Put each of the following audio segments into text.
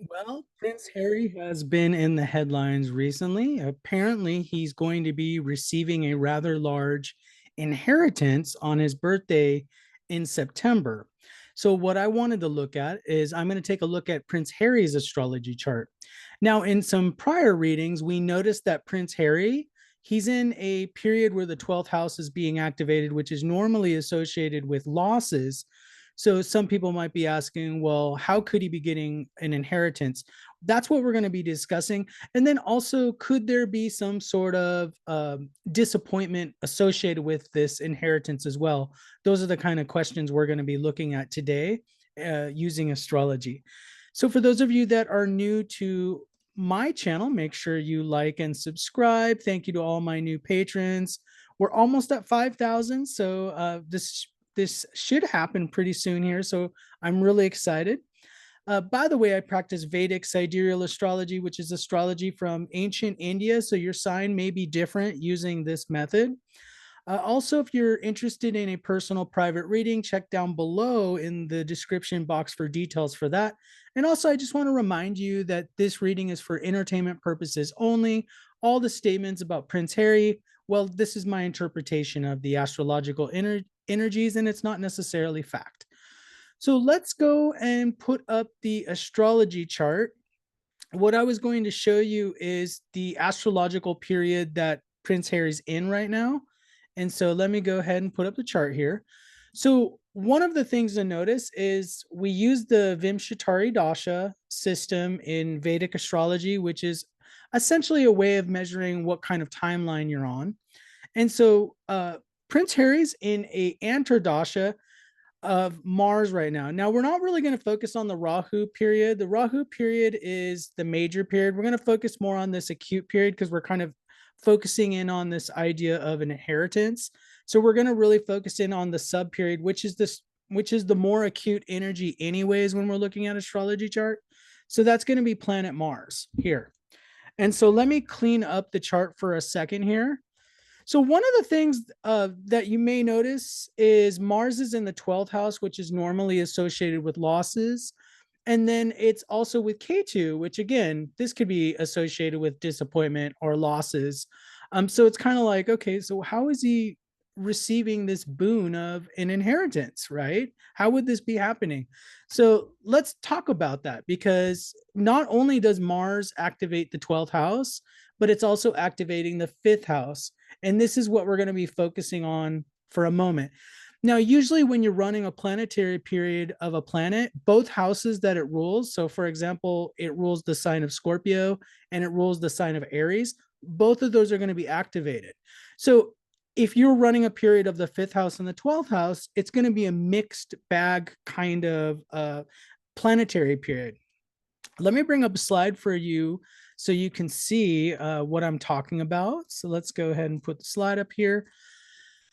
Well, Prince Harry has been in the headlines recently. Apparently, he's going to be receiving a rather large inheritance on his birthday in September. So, what I wanted to look at is I'm going to take a look at Prince Harry's astrology chart. Now, in some prior readings, we noticed that Prince Harry, he's in a period where the 12th house is being activated, which is normally associated with losses. So some people might be asking, well, how could he be getting an inheritance? That's what we're going to be discussing. And then also, could there be some sort of disappointment associated with this inheritance as well? Those are the kind of questions we're going to be looking at today using astrology. So for those of you that are new to my channel, make sure you like and subscribe. Thank you to all my new patrons. We're almost at 5,000, so this should happen pretty soon here. So I'm really excited. By the way, I practice Vedic sidereal astrology, which is astrology from ancient India. So your sign may be different using this method. Also, if you're interested in a personal private reading, check down below in the description box for details for that. And also, I just want to remind you that this reading is for entertainment purposes only. All the statements about Prince Harry, well, this is my interpretation of the astrological energies, and it's not necessarily fact. So let's go and put up the astrology chart. What I was going to show you is the astrological period that Prince Harry's in right now. And so let me go ahead and put up the chart here. So one of the things to notice is we use the Vimshatari Dasha system in Vedic astrology, which is essentially a way of measuring what kind of timeline you're on. And so Prince Harry's in a Antardasha of Mars right now. Now, we're not really going to focus on the Rahu period. The Rahu period is the major period. We're going to focus more on this acute period because we're kind of focusing in on this idea of an inheritance. So we're going to really focus in on the sub period, which is the more acute energy anyways when we're looking at astrology chart. So that's going to be planet Mars here. And so let me clean up the chart for a second here. So one of the things that you may notice is Mars is in the 12th house, which is normally associated with losses. And then it's also with K2, which again, this could be associated with disappointment or losses. So it's kind of like, okay, so how is he receiving this boon of an inheritance, right? How would this be happening? So let's talk about that because not only does Mars activate the 12th house, but it's also activating the fifth house. And this is what we're going to be focusing on for a moment. Now, usually when you're running a planetary period of a planet, both houses that it rules, so for example, it rules the sign of Scorpio and it rules the sign of Aries, both of those are going to be activated. So if you're running a period of the fifth house and the 12th house, it's going to be a mixed bag kind of planetary period. Let me bring up a slide for you so you can see what I'm talking about. So let's go ahead and put the slide up here.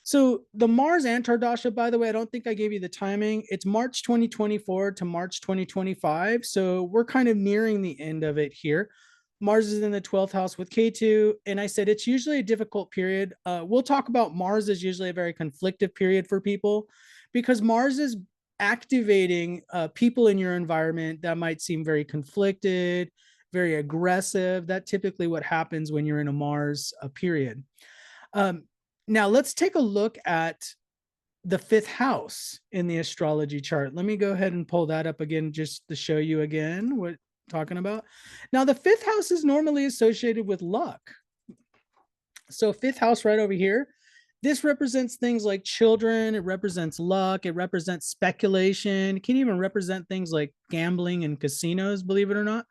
So the Mars Antardasha, by the way, I don't think I gave you the timing. It's March 2024 to March 2025. So we're kind of nearing the end of it here. Mars is in the 12th house with K2. And I said it's usually a difficult period. We'll talk about Mars is usually a very conflictive period for people because Mars is activating people in your environment that might seem very conflicted, very aggressive. That typically what happens when you're in a Mars period. Um, Now let's take a look at the fifth house in the astrology chart. Let me go ahead and pull that up again just to show you again what I'm talking about. Now the fifth house is normally associated with luck. So fifth house right over here, this represents things like children, it represents luck, it represents speculation, it can even represent things like gambling and casinos, believe it or not.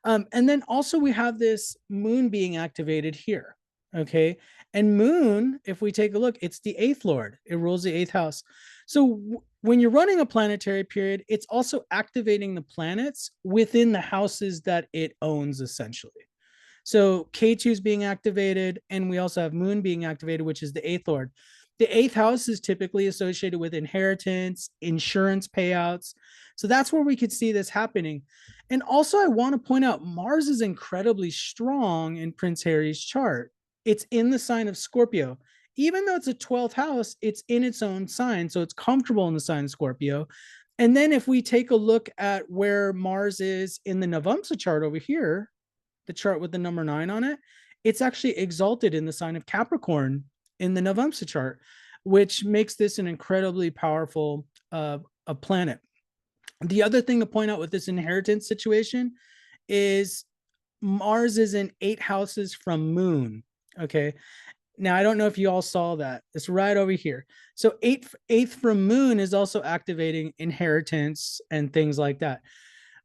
And then also we have this moon being activated here. Okay. And moon, if we take a look, it's the eighth lord. It rules the eighth house. So when you're running a planetary period, it's also activating the planets within the houses that it owns, essentially. So K2 is being activated, and we also have moon being activated, which is the eighth lord. The eighth house is typically associated with inheritance, insurance payouts. So that's where we could see this happening. And also, I want to point out Mars is incredibly strong in Prince Harry's chart. It's in the sign of Scorpio. Even though it's a 12th house, it's in its own sign. So it's comfortable in the sign of Scorpio. And then if we take a look at where Mars is in the Navamsa chart over here, the chart with the number 9 on it, it's actually exalted in the sign of Capricorn in the Navamsa chart, which makes this an incredibly powerful a planet. The other thing to point out with this inheritance situation is Mars is in 8 houses from Moon. Okay. Now I don't know if you all saw that. It's right over here. So eighth from Moon is also activating inheritance and things like that.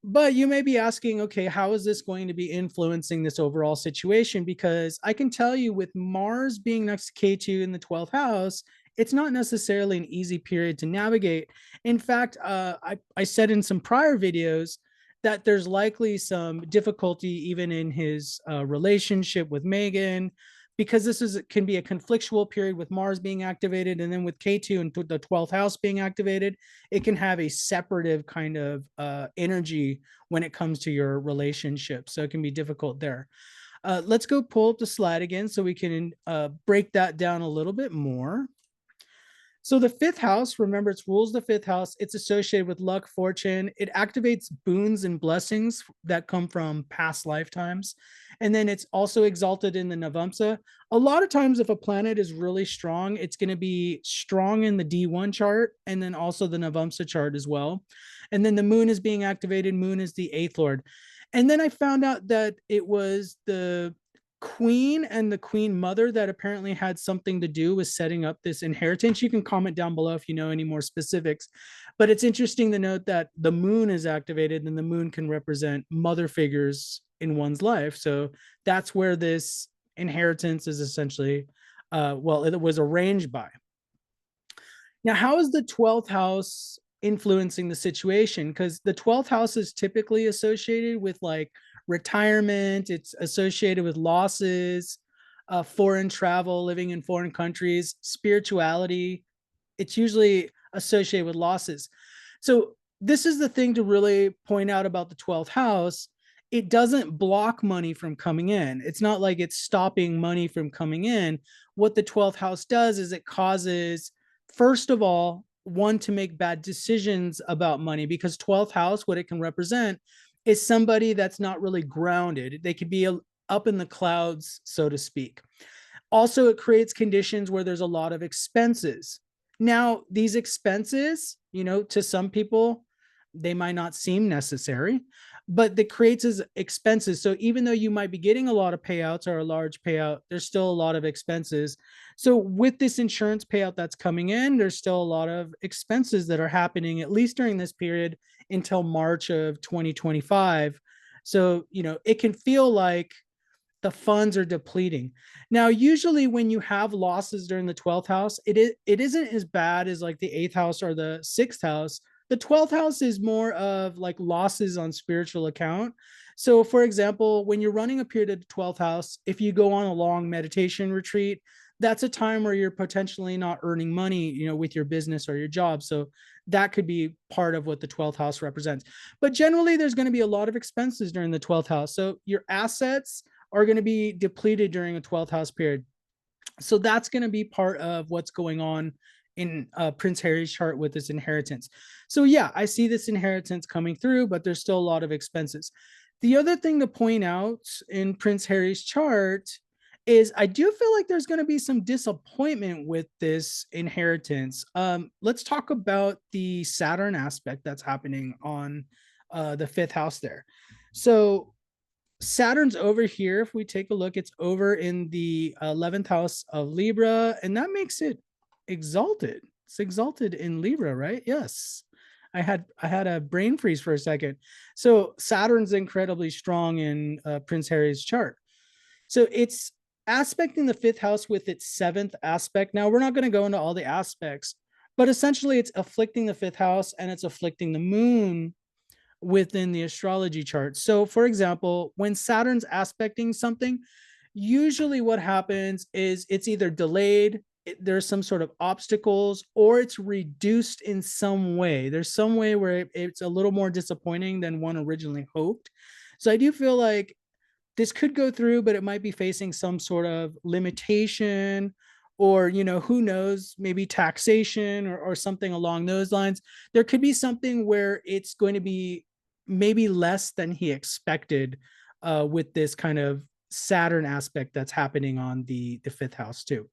But you may be asking, okay, how is this going to be influencing this overall situation? Because I can tell you, with Mars being next to K2 in the 12th house, it's not necessarily an easy period to navigate. In fact, I said in some prior videos that there's likely some difficulty even in his relationship with Megan, because can be a conflictual period with Mars being activated, and then with K2 and the 12th house being activated, it can have a separative kind of energy when it comes to your relationship. So it can be difficult there. Let's go pull up the slide again so we can break that down a little bit more. So the 5th house, remember, it's rules the 5th house. It's associated with luck, fortune. It activates boons and blessings that come from past lifetimes. And then it's also exalted in the Navamsa. A lot of times, if a planet is really strong, it's going to be strong in the D1 chart and then also the Navamsa chart as well. And then the moon is being activated. Moon is the 8th lord. And then I found out that it was the queen and the queen mother that apparently had something to do with setting up this inheritance. You can comment down below if you know any more specifics, but it's interesting to note that the moon is activated and the moon can represent mother figures in one's life. So that's where this inheritance is essentially, well, it was arranged by. Now, how is the 12th house influencing the situation? Because the 12th house is typically associated with like retirement, it's associated with losses, foreign travel, living in foreign countries, spirituality. It's usually associated with losses. So, this is the thing to really point out about the 12th house. It doesn't block money from coming in. It's not like it's stopping money from coming in. What the 12th house does is it causes, first of all, one to make bad decisions about money, because 12th house, what it can represent is somebody that's not really grounded. They could be up in the clouds, so to speak. Also, it creates conditions where there's a lot of expenses. Now, these expenses, to some people, they might not seem necessary, but that creates as expenses. So even though you might be getting a lot of payouts or a large payout, there's still a lot of expenses. So with this insurance payout that's coming in, there's still a lot of expenses that are happening, at least during this period until March of 2025. So, it can feel like the funds are depleting. Now, usually when you have losses during the 12th house, it isn't as bad as like the 8th house or the 6th house. The 12th house is more of like losses on spiritual account. So, for example, when you're running a period of the 12th house, if you go on a long meditation retreat, that's a time where you're potentially not earning money, with your business or your job. So that could be part of what the 12th house represents. But generally, there's going to be a lot of expenses during the 12th house. So your assets are going to be depleted during a 12th house period. So that's going to be part of what's going on in Prince Harry's chart with this inheritance. So yeah, I see this inheritance coming through, but there's still a lot of expenses. The other thing to point out in Prince Harry's chart is I do feel like there's going to be some disappointment with this inheritance. Let's talk about the Saturn aspect that's happening on the 5th house there. So Saturn's over here. If we take a look, it's over in the 11th house of Libra, and that makes it exalted. It's exalted in Libra, right? Yes. I had a brain freeze for a second. So Saturn's incredibly strong in Prince Harry's chart. So it's aspecting the 5th house with its 7th aspect. Now, we're not going to go into all the aspects, but essentially it's afflicting the 5th house and it's afflicting the moon within the astrology chart. So, for example, when Saturn's aspecting something, usually what happens is it's either delayed, there's some sort of obstacles, or it's reduced in some way. There's some way where it's a little more disappointing than one originally hoped. So, I do feel like this could go through, but it might be facing some sort of limitation or who knows, maybe taxation, or something along those lines. There could be something where it's going to be maybe less than he expected, with this kind of Saturn aspect that's happening on the fifth house too.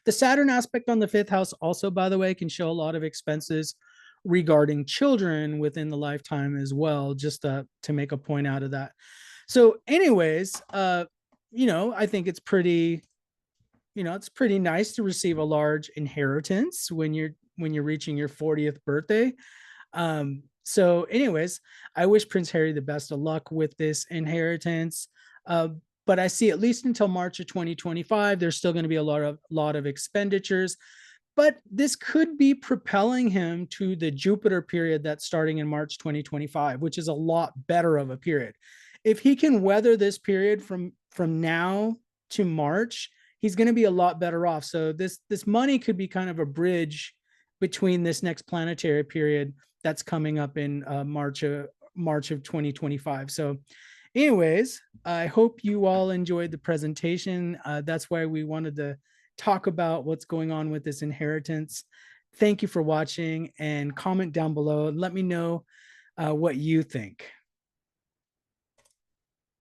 The Saturn aspect on the fifth house also, by the way, can show a lot of expenses regarding children within the lifetime as well, just to make a point out of that. So anyways, I think it's pretty nice to receive a large inheritance when you're reaching your 40th birthday. So anyways, I wish Prince Harry the best of luck with this inheritance. Uh, but I see, at least until March of 2025, there's still going to be a lot of expenditures, but this could be propelling him to the Jupiter period that's starting in March 2025, which is a lot better of a period. If he can weather this period from now to March, he's going to be a lot better off. So this money could be kind of a bridge between this next planetary period that's coming up in March of 2025. So anyways, I hope you all enjoyed the presentation. That's why we wanted to talk about what's going on with this inheritance. Thank you for watching, and comment down below and let me know what you think.